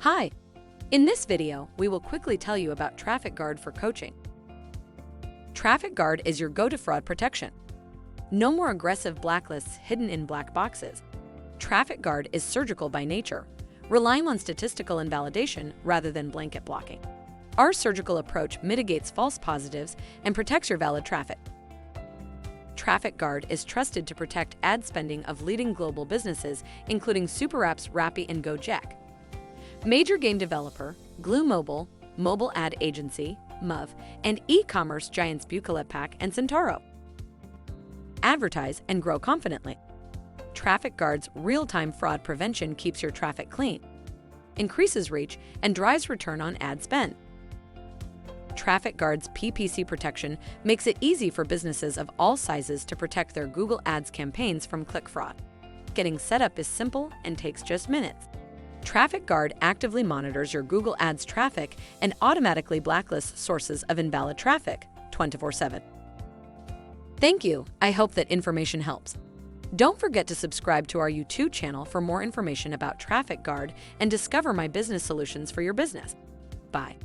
Hi! In this video, we will quickly tell you about TrafficGuard for coaching. TrafficGuard is your go-to fraud protection. No more aggressive blacklists hidden in black boxes. TrafficGuard is surgical by nature, relying on statistical invalidation rather than blanket blocking. Our surgical approach mitigates false positives and protects your valid traffic. TrafficGuard is trusted to protect ad spending of leading global businesses, including super apps Rappi and GoJek, major game developer, Glu Mobile, mobile ad agency, MUV, and e-commerce giants Bukalapak and Centauro. Advertise and grow confidently. TrafficGuard's real-time fraud prevention keeps your traffic clean, increases reach, and drives return on ad spend. TrafficGuard's PPC protection makes it easy for businesses of all sizes to protect their Google Ads campaigns from click fraud. Getting set up is simple and takes just minutes. TrafficGuard actively monitors your Google Ads traffic and automatically blacklists sources of invalid traffic 24/7. Thank you. I hope that information helps. Don't forget to subscribe to our YouTube channel for more information about TrafficGuard and discover my business solutions for your business. Bye.